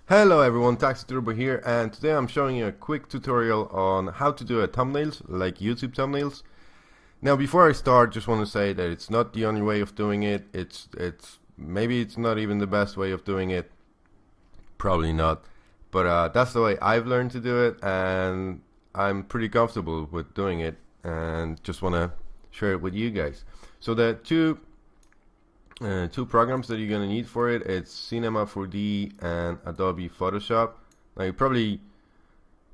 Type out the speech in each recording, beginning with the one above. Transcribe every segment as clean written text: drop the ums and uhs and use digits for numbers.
Hello everyone, Taxi Turbo here, and today I'm showing you a quick tutorial on how to do thumbnails, like YouTube thumbnails. Now before I start, just want to say that it's not the only way of doing it. Maybe it's not even the best way of doing it. Probably not. But that's the way I've learned to do it, and I'm pretty comfortable with doing it, and just want to share it with you guys. So the two programs that you're gonna need for it, it's Cinema 4D and Adobe Photoshop. Now you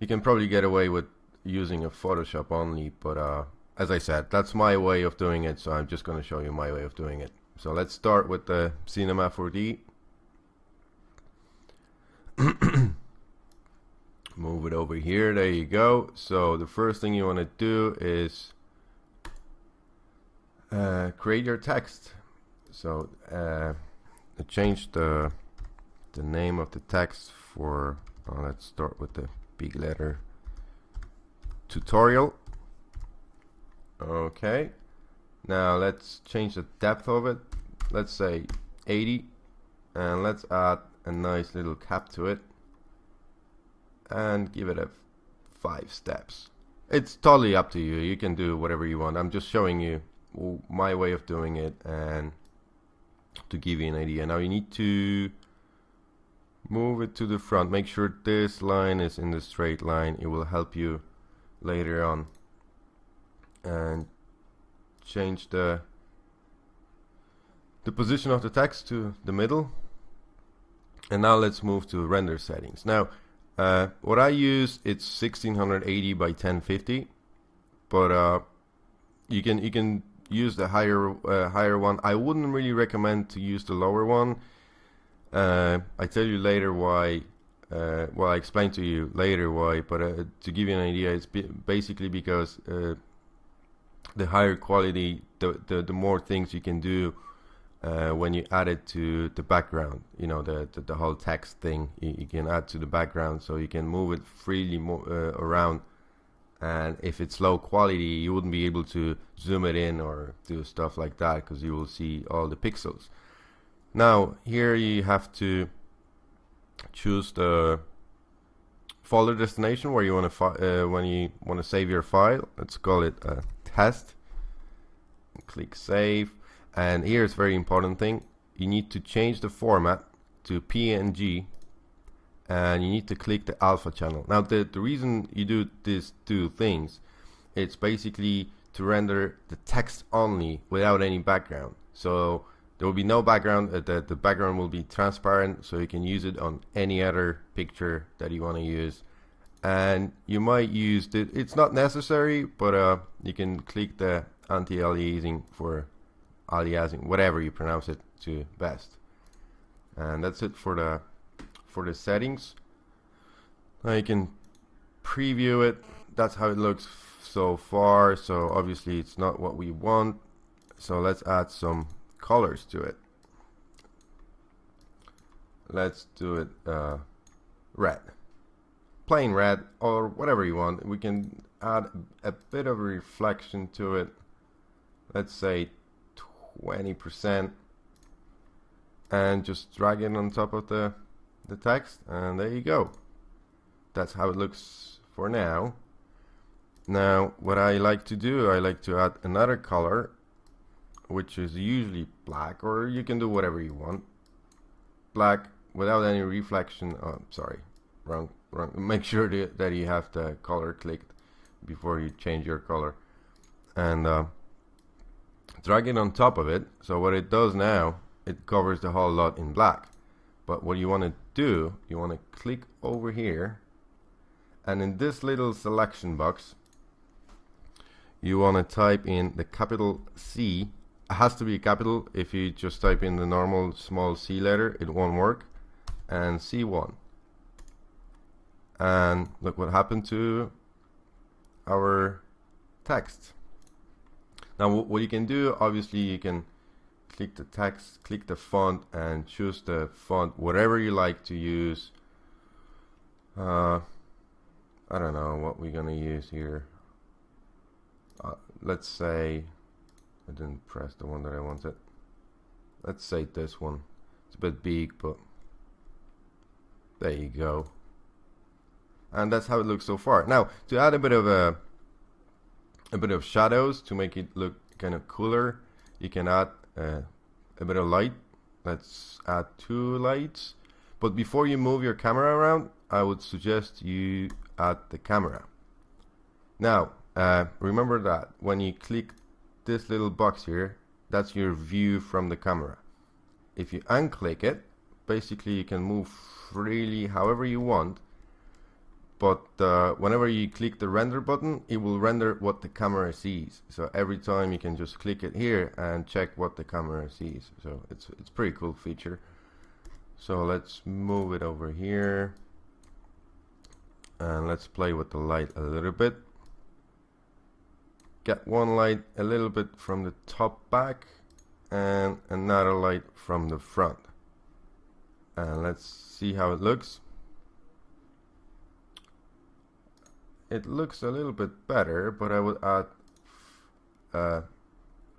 can probably get away with using a Photoshop only, but as I said, that's my way of doing it, so I'm just gonna show you my way of doing it. So let's start with the Cinema 4D. Move it over here, there you go. So the first thing you want to do is create your text. So I changed the name of the text for, let's start with the big letter, tutorial. Okay, now let's change the depth of it. Let's say 80, and let's add a nice little cap to it and give it a 5 steps. It's totally up to you. You can do whatever you want. I'm just showing you my way of doing it and to give you an idea. Now you need to move it to the front. Make sure this line is in the straight line. It will help you later on. And change the position of the text to the middle. And now let's move to render settings. Now what I use, it's 1680 by 1050, but you can use the higher one. I wouldn't really recommend to use the lower one. I tell you later why. Well, I explain to you later why, but to give you an idea, it's basically because the higher quality, the more things you can do when you add it to the background. You know, the whole text thing you can add to the background, so you can move it freely around. And if it's low quality, you wouldn't be able to zoom it in or do stuff like that, because you will see all the pixels. Now here you have to choose the folder destination where you want to when you want to save your file. Let's call it test. Click save, and here it's very important thing. You need to change the format to PNG, and you need to click the alpha channel. Now the reason you do these two things, it's basically to render the text only without any background. So there will be no background. The background will be transparent, so you can use it on any other picture that you want to use. And you might use it's not necessary, but you can click the anti-aliasing for aliasing, whatever you pronounce it to best. And that's it for the settings. Now you can preview it. That's how it looks so far. So obviously it's not what we want, so let's add some colors to it. Let's do it red, plain red, or whatever you want. We can add a bit of a reflection to it. Let's say 20%, and just drag it on top of the text, and there you go. That's how it looks for now. Now what I like to do, I like to add another color, which is usually black, or you can do whatever you want. Black without any reflection. Oh, sorry, wrong. Make sure that you have the color clicked before you change your color, and drag it on top of it. So what it does now, it covers the whole lot in black. But what you want to do, you want to click over here, and in this little selection box you want to type in the capital C. It has to be capital. If you just type in the normal small C letter, it won't work. And C1, and look what happened to our text. Now what you can do, obviously you can click the text, click the font, and choose the font whatever you like to use. I don't know what we're gonna use here. Let's say, I didn't press the one that I wanted. Let's say this one. It's a bit big, but There you go. And that's how it looks so far. Now, to add a bit of shadows to make it look kind of cooler, you can add a bit of light. Let's add 2 lights. But before you move your camera around, I would suggest you add the camera. Now, remember that when you click this little box here, that's your view from the camera. If you unclick it, basically you can move freely however you want, but whenever you click the render button, it will render what the camera sees. So every time you can just click it here and check what the camera sees. So it's a pretty cool feature. So let's move it over here and let's play with the light a little bit. Get one light a little bit from the top back and another light from the front, and let's see how it looks. It looks a little bit better, but I would add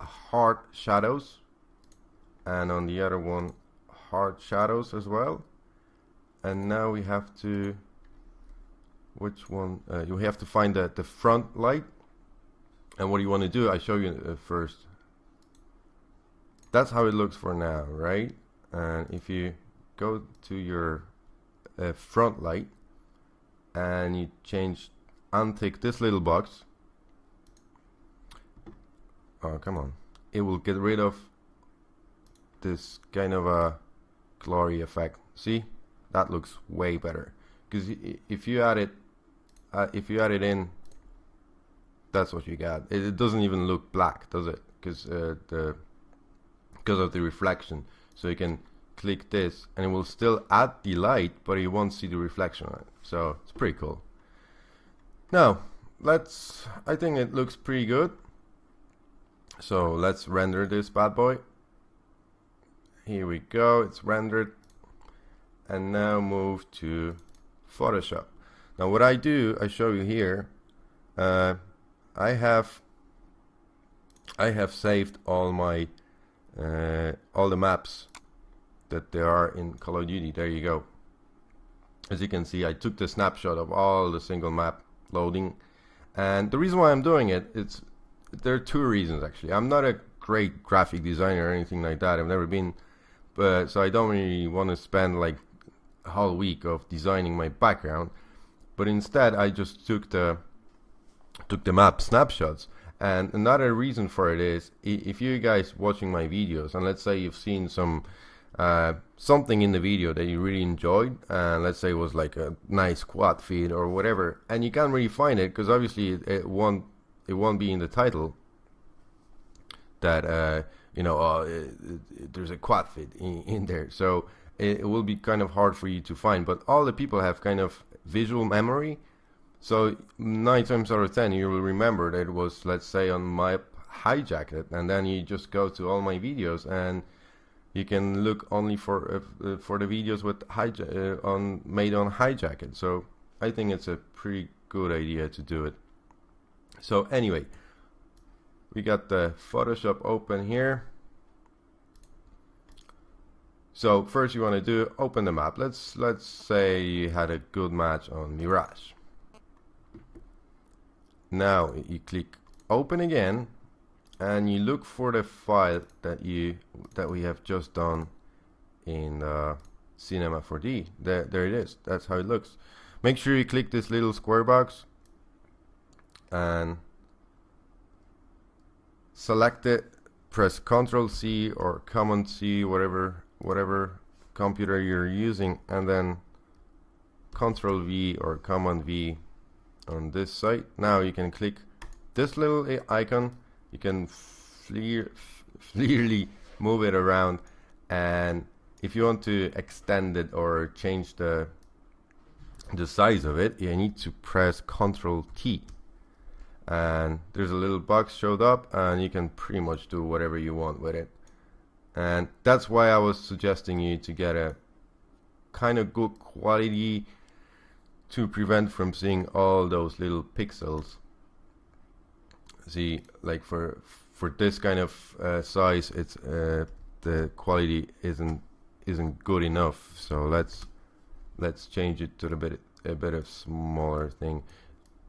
hard shadows, and on the other one hard shadows as well. And now we have to, which one? You have to find the front light. And what you want to do, I show you first. That's how it looks for now, right? And if you go to your front light and you untick this little box, oh come on, it will get rid of this kind of a glory effect. See, that looks way better, because if you add it in, that's what you got. It doesn't even look black, does it? Because of the reflection. So you can click this and it will still add the light, but you won't see the reflection on it. So it's pretty cool. Now I think it looks pretty good. So let's render this bad boy. Here we go, it's rendered. And now move to Photoshop. Now what I do, I show you here. I have saved all my all the maps that there are in Call of Duty. There you go. As you can see, I took the snapshot of all the single map loading, and the reason why I'm doing it, there are 2 reasons actually. I'm not a great graphic designer or anything like that. I've never been, but so I don't really want to spend like a whole week of designing my background. But instead, I just took the map snapshots. And another reason for it is, if you guys watching my videos, and let's say you've seen something in the video that you really enjoyed, and let's say it was like a nice quad feed or whatever, and you can't really find it because obviously it won't be in the title that there's a quad feed in there, so it will be kind of hard for you to find. But all the people have kind of visual memory. So 9 times out of 10 you will remember that it was, let's say, on map hijacked, and then you just go to all my videos and you can look only for the videos with made on hijacked. So I think it's a pretty good idea to do it. So anyway, we got the Photoshop open here. So first you want to do, open the map. Let's say you had a good match on Mirage. Now you click open again, and you look for the file that we have just done in Cinema 4D. There it is. That's how it looks. Make sure you click this little square box and select it. Press Ctrl C or Command C, whatever computer you're using, and then Ctrl V or Command V on this site. Now you can click this little icon. You can clearly move it around, and if you want to extend it or change the size of it, you need to press Ctrl T, and there's a little box showed up, and you can pretty much do whatever you want with it. And that's why I was suggesting you to get a kind of good quality to prevent from seeing all those little pixels. See, like for this kind of size, it's the quality isn't good enough. So let's let's change it to a bit of smaller thing.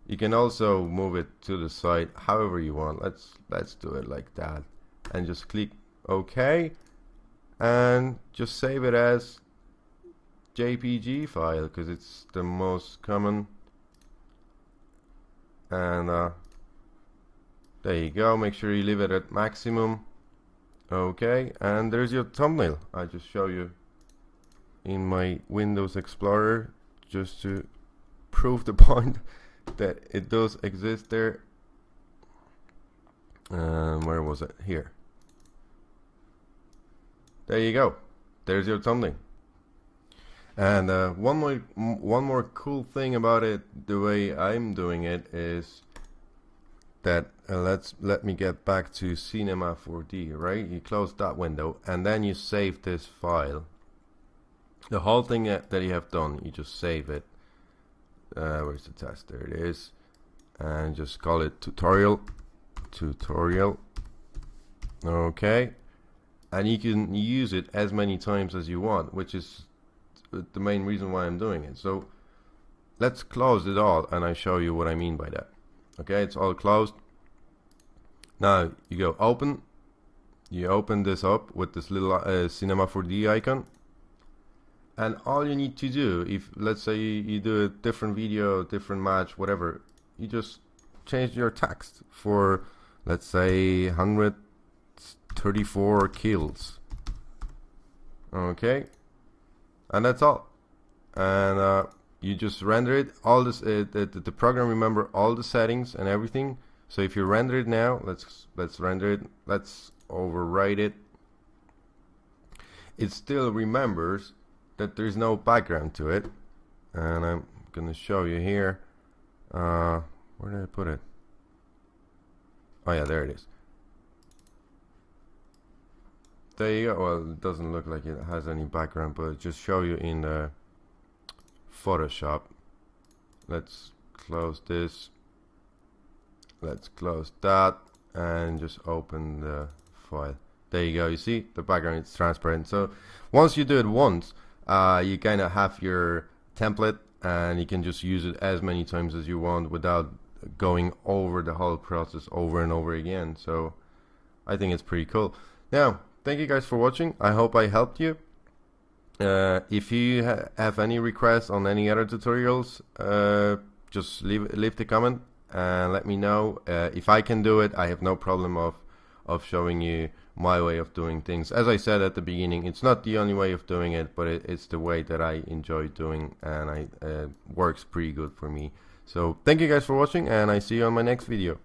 You can also move it to the side however you want. Let's do it like that, and just click OK, and just save it as JPG file because it's the most common. And there you go. Make sure you leave it at maximum. Okay, and there's your thumbnail. I just show you in my Windows Explorer just to prove the point that it does exist there. Where was it? Here. There you go. There's your thumbnail. And one more cool thing about it, the way I'm doing it, is that let me get back to Cinema 4D. Right? You close that window and then you save this file. The whole thing that you have done, you just save it. Where's the test? There it is, and just call it tutorial. Okay, and you can use it as many times as you want, which is the main reason why I'm doing it. So let's close it all, and I show you what I mean by that. Okay, it's all closed. Now you go open. You open this up with this little Cinema 4D icon. And all you need to do, if let's say you do a different video, different match, whatever, you just change your text for, let's say, 134 kills. Okay, and that's all. And you just render it. All this, the program remember all the settings and everything. So if you render it now, let's render it. Let's overwrite it. It still remembers that there's no background to it, and I'm gonna show you here. Where did I put it? Oh yeah, there it is. There you go. Well, it doesn't look like it has any background, but it just show you in the Photoshop. Let's close this. Let's close that and just open the file. There you go. You see the background, it's transparent. So once you do it once, you kind of have your template, and you can just use it as many times as you want without going over the whole process over and over again. So I think it's pretty cool. Now, thank you guys for watching. I hope I helped you. If you have any requests on any other tutorials, just leave the comment and let me know. If I can do it, I have no problem of showing you my way of doing things. As I said at the beginning, it's not the only way of doing it, but it's the way that I enjoy doing, and works pretty good for me. So thank you guys for watching, and I see you on my next video.